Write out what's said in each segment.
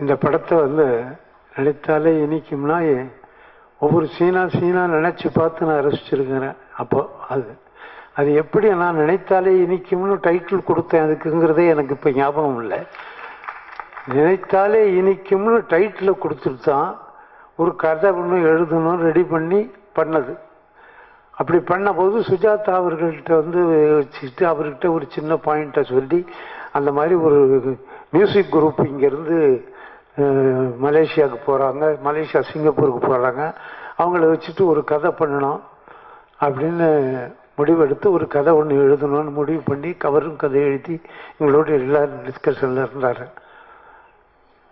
இந்த படத்தை நினைத்தாலே இனிக்கும்னா ஒவ்வொரு சீனா நினச்சி பார்த்து நான் ரசிச்சிருக்கிறேன். அப்போ அது எப்படி நான் நினைத்தாலே இனிக்கும்னு டைட்டில் கொடுத்தேன் அதுக்குங்கிறதே எனக்கு இப்போ ஞாபகம் இல்லை. நினைத்தாலே இனிக்கும்னு டைட்டில் கொடுத்துட்டு தான் ஒரு கதை ஒன்று எழுதணும் ரெடி பண்ணி பண்ணது. அப்படி பண்ணபோது சுஜாதா அவர்கள்ட்ட வச்சுக்கிட்டு அவர்கிட்ட ஒரு சின்ன பாயிண்ட்டை சொல்லி அந்த மாதிரி ஒரு மியூசிக் குரூப் இங்கேருந்து மலேசியாவுக்கு போகிறாங்க, மலேசியா சிங்கப்பூருக்கு போகிறாங்க, அவங்கள வச்சுட்டு ஒரு கதை பண்ணணும் அப்படின்னு முடிவெடுத்து ஒரு கதை ஒன்று எழுதணும்னு முடிவு பண்ணி கவரும் கதை எழுதி எங்களோட எல்லாரும் டிஸ்கஷனில் இருந்தார்.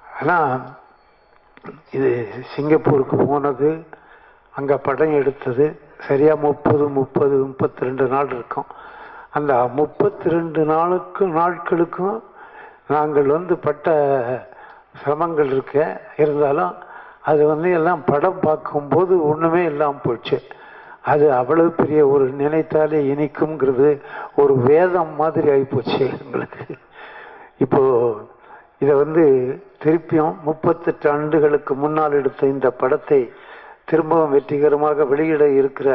ஆனால் இது சிங்கப்பூருக்கு போனது, அங்கே படம் எடுத்தது சரியாக 32 நாள் இருக்கும். அந்த 32 நாட்களுக்கும் நாங்கள் பட்ட சிரமங்கள் இருந்தாலும் அது எல்லாம் படம் பார்க்கும்போது ஒன்றுமே இல்லாமல் போச்சு. அது அவ்வளவு பெரிய ஒரு நினைத்தாலே இனிக்கும்ங்கிறது ஒரு வேதம் மாதிரி ஆகிப்போச்சு எங்களுக்கு. இப்போது இதை திருப்பியும் 38 ஆண்டுகளுக்கு முன்னால் எடுத்த இந்த படத்தை திரும்பவும் வெற்றிகரமாக வெளியிட இருக்கிற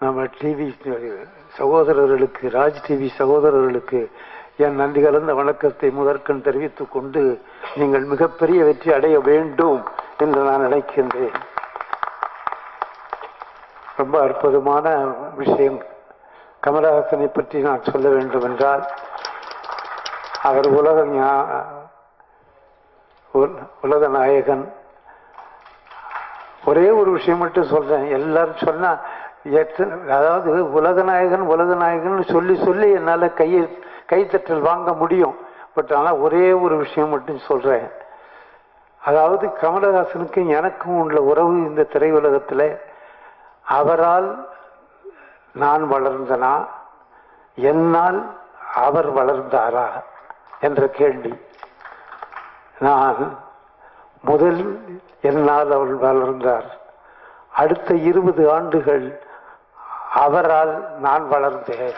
நம்ம டிவி சகோதரர்களுக்கு, ராஜ் டிவி சகோதரர்களுக்கு என் நன்றி கலந்த வணக்கத்தை முதற்கண் தெரிவித்துக் கொண்டு நீங்கள் மிகப்பெரிய வெற்றி அடைய வேண்டும் என்று நான் நினைக்கின்றேன். ரொம்ப அற்புதமான விஷயம். கமலஹாசனை பற்றி நான் சொல்ல வேண்டும் என்றால் அவர் உலக நாயகன். ஒரே ஒரு விஷயம் மட்டும் சொல்றேன். எல்லாரும் சொன்னா அதாவது உலக நாயகன் சொல்லி என்னால் கைத்தட்டல் வாங்க முடியும். பட் ஆனால் ஒரே ஒரு விஷயம் மட்டும் சொல்றேன். அதாவது கமலஹாசனுக்கு எனக்கும் உள்ள உறவு இந்த திரையுலகத்தில் அவரால் நான் வளர்ந்தனா, என்னால் அவர் வளர்ந்தாரா என்ற கேள்வி. நான் முதல் என்னால் அவர் வளர்ந்தார். அடுத்த 20 ஆண்டுகள் அவரால் நான் வளர்ந்தேன்.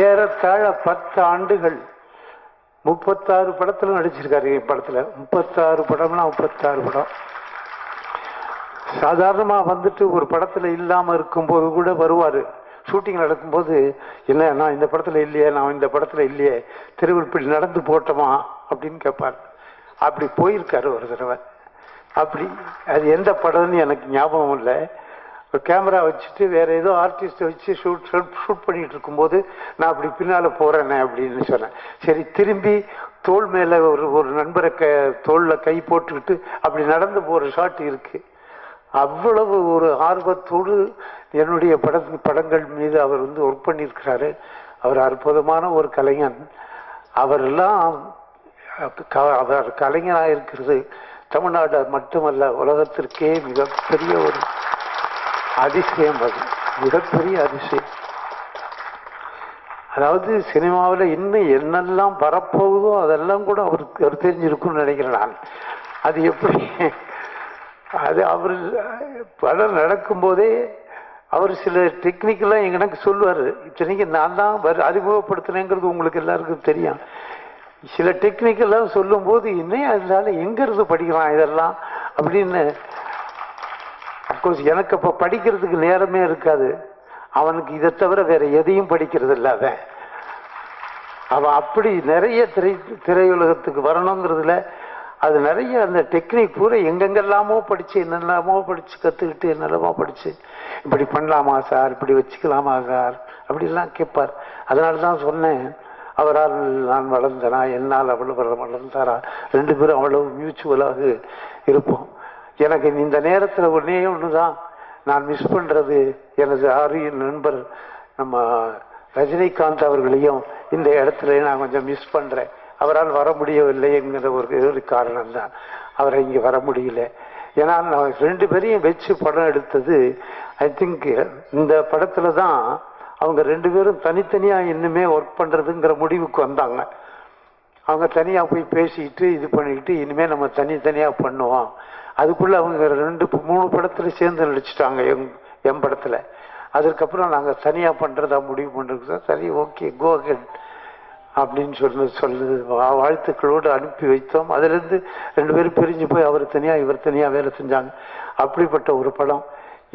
ஏறத்தாழ 10 ஆண்டுகள் 36 படத்துல நடிச்சிருக்காரு. என் படத்துல 36 படம்னா 36 படம். சாதாரணமா ஒரு படத்துல இல்லாம இருக்கும்போது கூட வருவாரு. ஷூட்டிங் நடக்கும்போது என்ன நான் இந்த படத்துல இல்லையே, நான் இந்த படத்துல இல்லையே, தெருவில் இப்படி நடந்து போட்டோமா அப்படின்னு கேட்பார். அப்படி போயிருக்காரு ஒரு தடவை. அப்படி அது எந்த படம்னு எனக்கு ஞாபகம் இல்லை. ஒரு கேமரா வச்சுட்டு வேற ஏதோ ஆர்டிஸ்ட வச்சு ஷூட் பண்ணிட்டு இருக்கும்போது நான் அப்படி பின்னால போறேனே அப்படின்னு சொன்னேன். சரி, திரும்பி தோள் மேல ஒரு நண்பரை தோல்ல கை போட்டுக்கிட்டு அப்படி நடந்து போற ஷாட் இருக்கு. அவ்வளவு ஒரு ஆர்வத்தோடு என்னுடைய படங்கள் மீது அவர் ஒர்க் பண்ணியிருக்கிறாரு. அவர் அற்புதமான ஒரு கலைஞன். அவரெல்லாம் அவர் கலைஞராக இருக்கிறது தமிழ்நாடு மட்டுமல்ல, உலகத்திற்கே மிகப்பெரிய ஒரு அதிசயம். அது மிகப்பெரிய அதிசயம். அதாவது சினிமாவில் இன்னும் என்னெல்லாம் வரப்போகுதோ அதெல்லாம் கூட அவர் தெரிஞ்சிருக்கும்னு நினைக்கிறேன் நான். அது எப்படி அது அவர் படம் நடக்கும்போதே அவர் சில டெக்னிக்கெல்லாம் எனக்கு சொல்லுவார். இத்தனைக்கு நான் தான் அறிமுகப்படுத்தினேங்கிறது உங்களுக்கு எல்லாருக்கும் தெரியும். சில டெக்னிக்கெல்லாம் சொல்லும் போது இன்னும் அதனால எங்கிருந்து படிக்கலாம் இதெல்லாம் அப்படின்னு. அப்கோர்ஸ் எனக்கு அப்போ படிக்கிறதுக்கு நேரமே இருக்காது. அவனுக்கு இதை தவிர வேற எதையும் படிக்கிறது இல்லாத அவன் அப்படி நிறைய திரையுலகத்துக்கு வரணுங்கிறதுல அது நிறைய அந்த டெக்னிக் பூரா எங்கெங்கெல்லாமோ படிச்சு என்னெல்லாமோ படிச்சு கற்றுக்கிட்டு என்னெல்லாமோ படிச்சு இப்படி பண்ணலாமா சார், இப்படி வச்சுக்கலாமா சார் அப்படிலாம் கேட்பார். அதனால தான் சொன்னேன், அவரால் நான் வளர்ந்தனா, என்னால் அவ்வளவு வளர்ந்தாரா, 2 பேரும் அவ்வளவு மியூச்சுவலாக இருப்போம். எனக்கு இந்த நேரத்தில் ஒன்று தான் நான் மிஸ் பண்ணுறது, எனது ஆரிய நண்பர் நம்ம ரஜினிகாந்த் அவர்களையும் இந்த இடத்துல நான் கொஞ்சம் மிஸ் பண்ணுறேன். அவரால் வர முடியவில்லை என்கிற ஒரு காரணம் தான் அவரை இங்கே வர முடியல. ஏன்னா நான் 2 பேரையும் வச்சு படம் எடுத்தது ஐ திங்க் இந்த படத்துல தான் அவங்க 2 பேரும் தனித்தனியாக இன்னுமே ஒர்க் பண்ணுறதுங்கிற முடிவுக்கு வந்தாங்க. அவங்க தனியாக போய் பேசிக்கிட்டு இது பண்ணிக்கிட்டு இனிமேல் நம்ம தனித்தனியாக பண்ணுவோம். அதுக்குள்ளே அவங்க 2-3 படத்தில் சேர்ந்து நடிச்சிட்டாங்க என் படத்தில். அதுக்கப்புறம் நாங்கள் தனியாக பண்ணுறதா முடிவு பண்ணுறது. சரி, ஓகே, கோ ஹெட் அப்படின்னு சொல்லுது வாழ்த்துக்களோடு அனுப்பி வைத்தோம். அதுலேருந்து 2 பேரும் பிரிஞ்சு போய் அவர் தனியாக இவர் தனியாக வேலை செஞ்சாங்க. அப்படிப்பட்ட ஒரு படம்.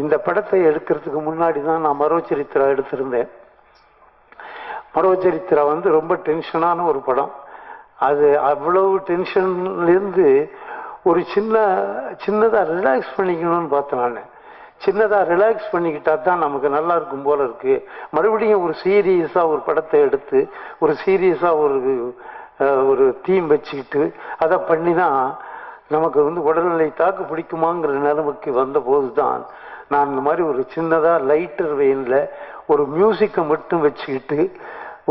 இந்த படத்தை எடுக்கிறதுக்கு முன்னாடி தான் நான் மரோச்சரித்திரா எடுத்திருந்தேன். மரோச்சரித்திரா ரொம்ப டென்ஷனான ஒரு படம். அது அவ்வளவு டென்ஷன்லேருந்து ஒரு சின்னதாக ரிலாக்ஸ் பண்ணிக்கணும்னு பார்த்தேன். நான் சின்னதாக ரிலாக்ஸ் பண்ணிக்கிட்டா தான் நமக்கு நல்லா இருக்கும் போல இருக்கு. மறுபடியும் ஒரு சீரியஸாக ஒரு படத்தை எடுத்து ஒரு சீரியஸாக ஒரு தீம் வச்சுக்கிட்டு அதை பண்ணினா நமக்கு உடல்நிலை தாக்கு பிடிக்குமாங்கிற நிலைமைக்கு வந்தபோது தான் நான் இந்த மாதிரி ஒரு சின்னதாக லைட்டர் வெயினில் ஒரு மியூசிக்கை மட்டும் வச்சுக்கிட்டு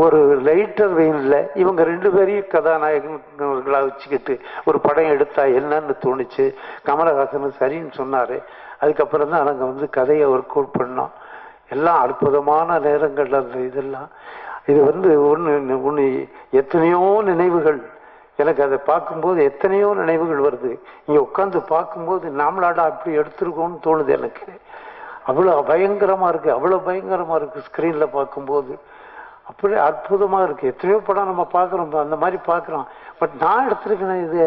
ஒரு லைட்டர் வெயினில் இவங்க 2 பேரையும் கதாநாயகர்களாக வச்சுக்கிட்டு ஒரு படம் எடுத்தா என்னன்னு தோணுச்சு. கமலஹாசன் சரின்னு சொன்னார். அதுக்கப்புறம் தான் நாங்கள் கதையை ஒர்க் அவுட் பண்ணோம். எல்லாம் அற்புதமான நேரங்கள். அந்த இதெல்லாம் இது ஒன்று எத்தனையோ நினைவுகள் எனக்கு அதை பார்க்கும்போது எத்தனையோ நினைவுகள் வருது. இங்கே உட்காந்து பார்க்கும்போது நாமளாடா அப்படி எடுத்துருக்கோன்னு தோணுது எனக்கு. அவ்வளோ பயங்கரமாக இருக்குது, அவ்வளோ பயங்கரமாக இருக்குது ஸ்க்ரீனில் பார்க்கும்போது. அப்படியே அற்புதமாக இருக்குது. எத்தனையோ படம் நம்ம பார்க்குறோம், அந்த மாதிரி பார்க்குறோம். பட் நான் எடுத்துருக்கேன் இது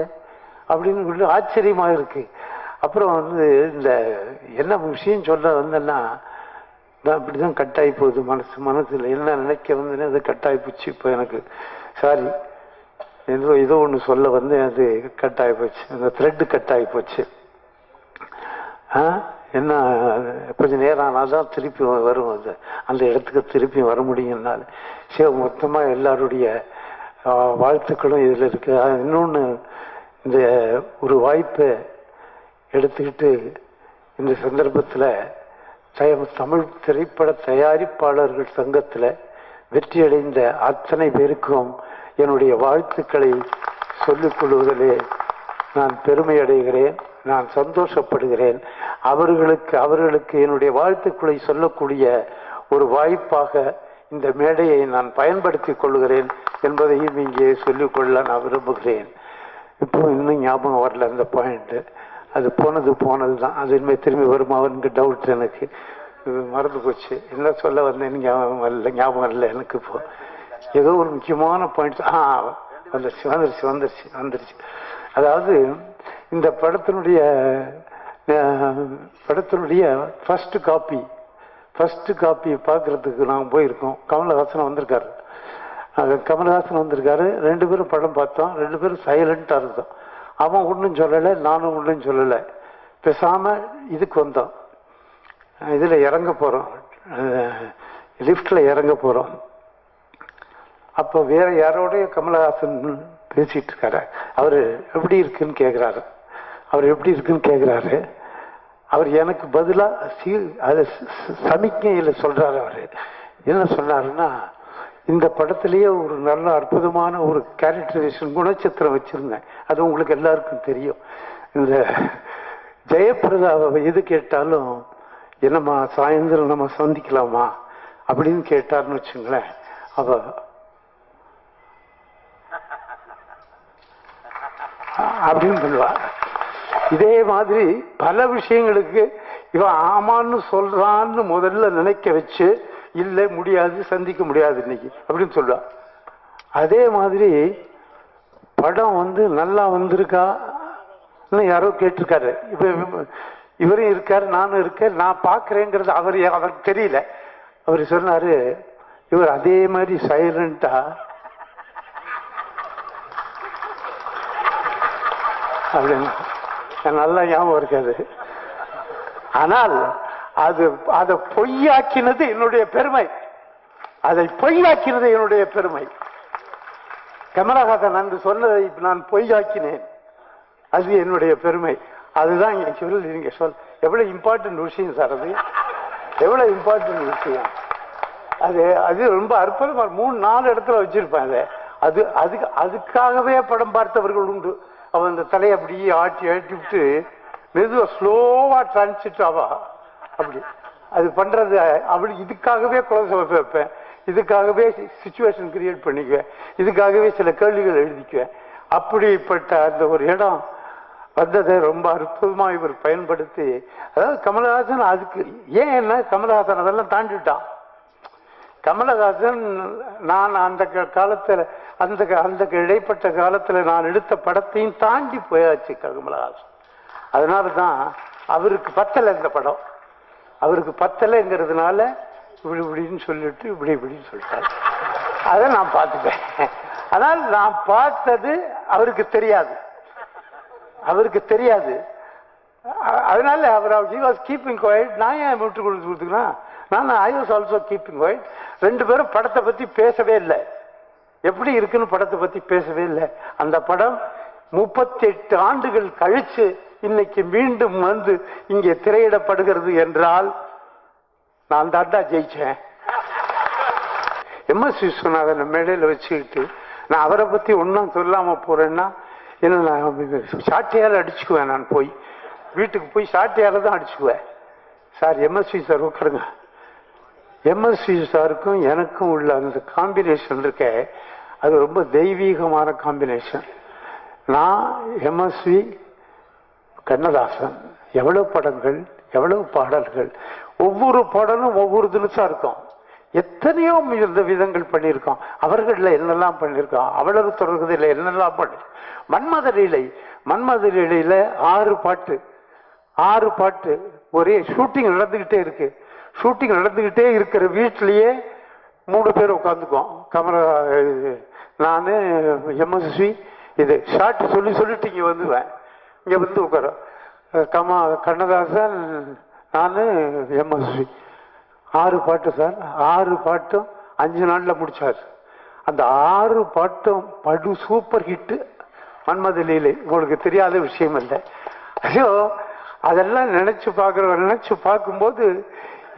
அப்படின்னு சொல்லி ஆச்சரியமாக இருக்குது. அப்புறம் இந்த என்ன விஷயம் சொல்ல வந்தேன்னா, நான் இப்படி தான் கட்டாயி போகுது மனசில் என்ன நினைக்க வந்தேன்னு அது கட்டாயி போச்சு. இப்போ எனக்கு சாரி ஏதோ ஒன்று சொல்ல வந்தேன், அது கட்டாயி போச்சு. அந்த த்ரெட்டு கட்டாயி போச்சு. என்ன கொஞ்சம் நேரம் ஆனால் தான் திருப்பி வரும். அந்த இடத்துக்கு திருப்பி வர முடியும்னால மொத்தமாக எல்லாருடைய வாழ்த்துக்களும் இதில் இருக்கு. இன்னொன்று, இந்த ஒரு வாய்ப்பை எடுத்துக்கிட்டு இந்த சந்தர்ப்பத்தில் தமிழ் திரைப்பட தயாரிப்பாளர்கள் சங்கத்தில் வெற்றியடைந்த அத்தனை பேருக்கும் என்னுடைய வாழ்த்துக்களை சொல்லிக் கொள்வதிலே நான் பெருமை அடைகிறேன், நான் சந்தோஷப்படுகிறேன். அவர்களுக்கு என்னுடைய வாழ்த்துக்களை சொல்லக்கூடிய ஒரு வாய்ப்பாக இந்த மேடையை நான் பயன்படுத்திக் கொள்கிறேன் என்பதையும் இங்கே சொல்லிக்கொள்ள நான் விரும்புகிறேன். இப்போ இன்னும் ஞாபகம் வரல அந்த பாயிண்ட். அது போனது தான். அது இனிமேல் திரும்பி வருமாவனுக்கு டவுட். எனக்கு மறந்து போச்சு. என்ன சொல்ல வந்தேன்னு ஞாபகம் இல்லை எனக்கு. இப்போ ஏதோ ஒரு முக்கியமான பாயிண்ட் வந்துருச்சு. அதாவது இந்த படத்தினுடைய ஃபர்ஸ்ட் காப்பி பார்க்கறதுக்கு நாங்கள் போயிருக்கோம். கமலஹாசன் வந்திருக்காரு. 2 பேரும் படம் பார்த்தோம். 2 பேரும் சைலண்டாக இருந்தோம். அவன் ஒன்றும் சொல்லலை, நானும் ஒன்றும் சொல்லலை. பேசாமல் இதுக்கு வந்தோம். இதில் இறங்க போகிறோம், லிஃப்டில் இறங்க போகிறோம். அப்போ வேற யாரோடைய கமலஹாசன் பேசிட்டு இருக்காரு. அவர் எப்படி இருக்குன்னு கேட்குறாரு. அவர் எனக்கு பதிலாக அதை சமிக்கையில் சொல்கிறாரு. அவர் என்ன சொன்னாருன்னா, இந்த படத்திலேயே ஒரு நல்ல அற்புதமான ஒரு கேரக்டரைசேஷன் குணச்சித்திரம் வச்சுருந்தேன். அது உங்களுக்கு எல்லாருக்கும் தெரியும். இந்த ஜெயபிரதாவை எது கேட்டாலும் என்னம்மா சாயந்தரம் நம்ம சந்திக்கலாமா அப்படின்னு கேட்டார்னு வச்சுங்களேன், அப்படின்னு சொல்லுவார். இதே மாதிரி பல விஷயங்களுக்கு இவன் ஆமான்னு சொல்றான்னு முதல்ல நினைக்க வச்சு, இல்லை முடியாது, சந்திக்க முடியாது இன்னைக்கு அப்படின்னு சொல்லுவான். அதே மாதிரி படம் நல்லா வந்திருக்கா யாரோ கேட்டிருக்காரு. இவரும் இருக்காரு, நானும் இருக்கேன், நான் பார்க்குறேங்கிறது அவருக்கு தெரியல. அவர் சொன்னாரு, இவர் அதே மாதிரி சைலண்டா அப்படின்னு நல்லா ஞாபகம் இருக்காது. ஆனால் அதை பொய்யாக்கினது என்னுடைய பெருமை. கமலஹாசன் அன்று சொன்னதை நான் பொய்யாக்கினேன், அது என்னுடைய பெருமை. அதுதான் நீங்க எவ்வளவு இம்பார்ட்டன்ட் விஷயம் சார். அது எவ்வளவு இம்பார்ட்டன்ட் விஷயம். அது ரொம்ப அற்புதமா 3-4 இடத்துல வச்சிருப்பேன். அதுக்காகவே படம் பார்த்தவர்கள் உண்டு. அவன் அந்த தலையை அப்படியே ஆட்டி விட்டு மெதுவா ஸ்லோவா டிரான்சிட் ஆவா அப்படி அது பண்றது. அப்படி இதுக்காகவே குழந்தை வைப்பேன், இதுக்காகவே சிச்சுவேஷன் கிரியேட் பண்ணிக்குவேன், இதுக்காகவே சில கேள்விகள் எழுதிக்குவேன். அப்படிப்பட்ட அந்த ஒரு இடம் வந்ததை ரொம்ப அற்புதமா இவர் பயன்படுத்தி, அதாவது கமலஹாசன் அதுக்கு ஏன்னா கமலஹாசன் அதெல்லாம் தாண்டிட்டான். கமலஹாசன் நான் அந்த காலத்துல அந்த இடைப்பட்ட காலத்துல நான் எடுத்த படத்தையும் தாண்டி போயாச்சு கமலஹாசன். அதனாலதான் அவருக்கு பத்தலை இந்த படம், அவருக்கு பத்தலைங்கிறதுனால இப்படி இப்படின்னு சொல்லிட்டு இப்படின்னு சொல்லிட்டாரு. அதை நான் பார்த்துட்டேன். ஆனால் நான் பார்த்தது அவருக்கு தெரியாது, அதனால அவர் he was keeping quiet. நான் ஏன் விட்டு கொடுத்துக்கலாம், நான் I was also keeping quiet. ரெண்டு பேரும் படத்தை பத்தி பேசவே இல்லை, எப்படி இருக்குன்னு படத்தை பத்தி பேசவே இல்லை. அந்த படம் 38 ஆண்டுகள் கழிச்சு இன்னைக்கு மீண்டும் வந்து இங்கே திரையிடப்படுகிறது என்றால் நான் தாண்டா ஜெயிச்சேன். MS விஸ்வநாதன் மேடையில் வச்சுக்கிட்டு நான் அவரை பத்தி ஒன்றும் சொல்லாம போறேன்னா என்ன, நான் சாட்டையால் அடிச்சுக்குவேன். நான் போய் வீட்டுக்கு போய் சாட்டையால தான் அடிச்சுக்குவேன். சார் MSV சார் உட்காருங்க. MSV சாருக்கும் எனக்கும் உள்ள அந்த காம்பினேஷன் இருக்க, அது ரொம்ப தெய்வீகமான காம்பினேஷன். நான் MSV கண்ணதாசன், எவ்வளவு படங்கள், எவ்வளவு பாடல்கள், ஒவ்வொரு பாடலும் ஒவ்வொரு தினசா இருக்கும். எத்தனையோ விதங்கள் பண்ணியிருக்கோம். அவர்கள என்னெல்லாம் பண்ணியிருக்கோம், அவ்வளவு தொடர்கதையில என்னெல்லாம் பண்ணி, மன்மத லீலையில 6 பாட்டு ஒரே ஷூட்டிங் நடந்துகிட்டே இருக்கு. ஷூட்டிங் நடந்துகிட்டே இருக்கிற வீட்டிலேயே 3 பேர் உட்காந்துக்குவோம். நானு MSV இது ஷார்ட் சொல்லிட்டு இங்க வந்துவேன். இங்க வந்து உட்கார கண்ணதாசன், நானு MSV 6 பாட்டு சார். 6 பாட்டும் 5 நாள்ல முடிச்சார். அந்த 6 பாட்டும் படு சூப்பர் ஹிட். மன்மத லீலை உங்களுக்கு தெரியாத விஷயம் இல்லை. ஐயோ, அதெல்லாம் நினைச்சு பார்க்கும்போது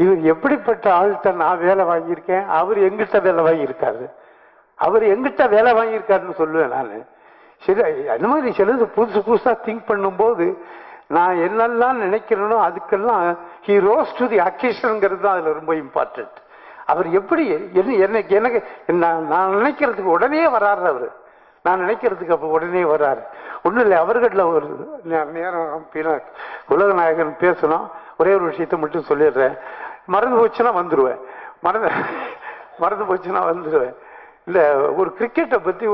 இவர் எப்படிப்பட்ட ஆள்கிட்ட நான் வேலை வாங்கியிருக்கேன், அவர் எங்கிட்ட வேலை வாங்கியிருக்காருன்னு சொல்லுவேன் நான். சரி, அந்த மாதிரி சிலது புதுசா திங்க் பண்ணும்போது நான் என்னெல்லாம் நினைக்கிறேனோ அதுக்கெல்லாம் he rose to the occasionங்கிறது தான் அதுல ரொம்ப இம்பார்ட்டன்ட். அவர் எப்படி எனக்கு நான் நினைக்கிறதுக்கு உடனே வராரு. அவரு நான் நினைக்கிறதுக்கு அப்ப உடனே வராரு. ஒன்றும் இல்லை, அவர்களில் ஒரு நேரம் உலகநாயகன் பேசணும். ஒரே ஒரு விஷயத்த மட்டும் சொல்லிடுறேன், மறந்து போச்சுன்னா வந்துடுவேன். இல்லை, ஒரு கிரிக்கெட்டை பற்றி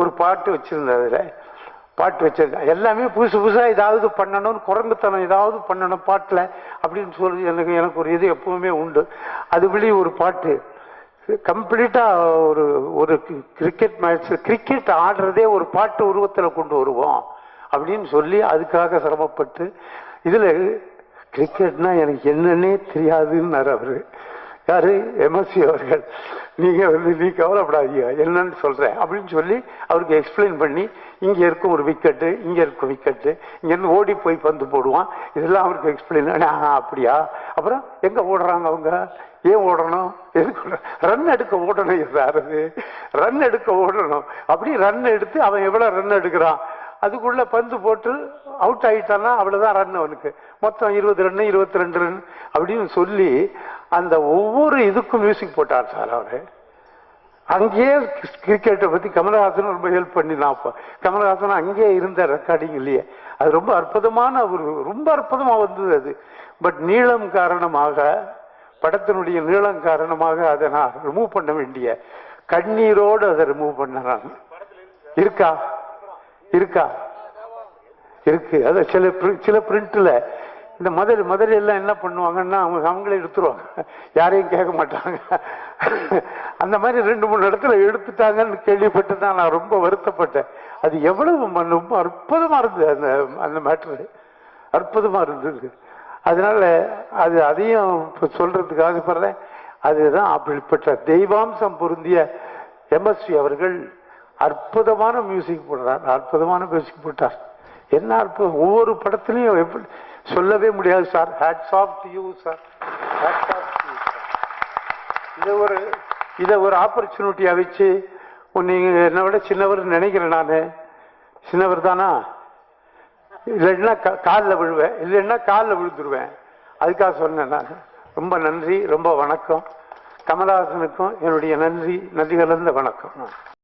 ஒரு பாட்டு வச்சிருந்தேன். எல்லாமே புதுசா ஏதாவது பண்ணணும், குரங்குத்தனம் ஏதாவது பண்ணணும் பாட்டில் அப்படின்னு சொல்லி எனக்கு ஒரு இது எப்பவுமே உண்டு. அதுபடி ஒரு பாட்டு கம்ப்ளீட்டா ஒரு கிரிக்கெட் மேட்ச், கிரிக்கெட் ஆடுறதே ஒரு பாட்டு உருவத்தில் கொண்டு வருவோம் அப்படின்னு சொல்லி அதுக்காக சிரமப்பட்டு, இதுல கிரிக்கெட்னா எனக்கு என்னன்னே தெரியாதுன்னாரு அவரு. யாரு? MSV அவர்கள். நீ கவலைப்படாதீங்க, என்னன்னு சொல்றேன் அப்படின்னு சொல்லி அவருக்கு எக்ஸ்பிளைன் பண்ணி, இங்க இருக்கும் ஒரு விக்கெட்டு, இங்க இருக்கும் விக்கெட்டு, இங்க இருந்து ஓடி போய் பந்து போடுவான், இதெல்லாம் அவருக்கு எக்ஸ்பிளைன். அப்படியா? அப்புறம் எங்க ஓடுறாங்க அவங்க, ஏன் ஓடணும், எதுக்கு ரன் எடுக்க ஓடணும், ரன் எடுக்க ஓடணும். அப்படி ரன் எடுத்து அவன் எவ்வளவு ரன் எடுக்கிறான், அதுக்குள்ள பந்து போட்டு அவுட் ஆயிட்டான்னா அவ்வளவுதான் ரன். அவனுக்கு மொத்தம் 20 ரன் 22 ரன் அப்படின்னு சொல்லி அந்த ஒவ்வொரு இதுக்கும் மியூசிக் போட்டார் சார் அவரு. அங்கேயே கிரிக்கெட்டை பத்தி கமலஹாசன் ரொம்ப ஹெல்ப் பண்ணிதான். அப்ப கமலஹாசன் அங்கேயே இருந்த ரெக்கார்டிங் இல்லையே, அது ரொம்ப அற்புதமான ரொம்ப அற்புதமா வந்தது அது. பட் நீளம் காரணமாக, படத்தினுடைய நீளம் காரணமாக அதை நான் ரிமூவ் பண்ண வேண்டிய, கண்ணீரோடு அதை ரிமூவ் பண்ண நான். இருக்கா இருக்கு. அது சில பிரிண்ட்ல இந்த முதல்ல எல்லாம் என்ன பண்ணுவாங்கன்னா அவங்களே எடுத்துருவாங்க, யாரையும் கேட்க மாட்டாங்க. அந்த மாதிரி 2-3 இடத்துல எடுத்துட்டாங்கன்னு கேள்விப்பட்டு தான் நான் ரொம்ப வருத்தப்பட்டேன். அது எவ்வளவு ரொம்ப அற்புதமா இருந்தது, அந்த மேட்ரு அற்புதமா இருந்தது. அதனால அதையும் சொல்றதுக்கு ஆசைப்படுறேன். அதுதான் அப்படிப்பட்ட தெய்வாம்சம் பொருந்திய MSV அவர்கள் அற்புதமான மியூசிக் போட்டார். என்ன அற்புதம்! ஒவ்வொரு படத்திலையும் எப்படி சொல்லவே முடியாது sir. Hats off to you sir. இதை ஒரு ஆப்பர்ச்சுனிட்டியா வச்சு, நீங்க என்னை விட சின்னவர் நினைக்கிறேன். நான் சின்னவர் தானா? இல்லைன்னா காலில் விழுவேன், இல்லைன்னா காலில் விழுந்துருவேன். அதுக்காக சொன்னேன் நான். ரொம்ப நன்றி, ரொம்ப வணக்கம். கமலஹாசனுக்கும் என்னுடைய நன்றி கலந்த வணக்கம்.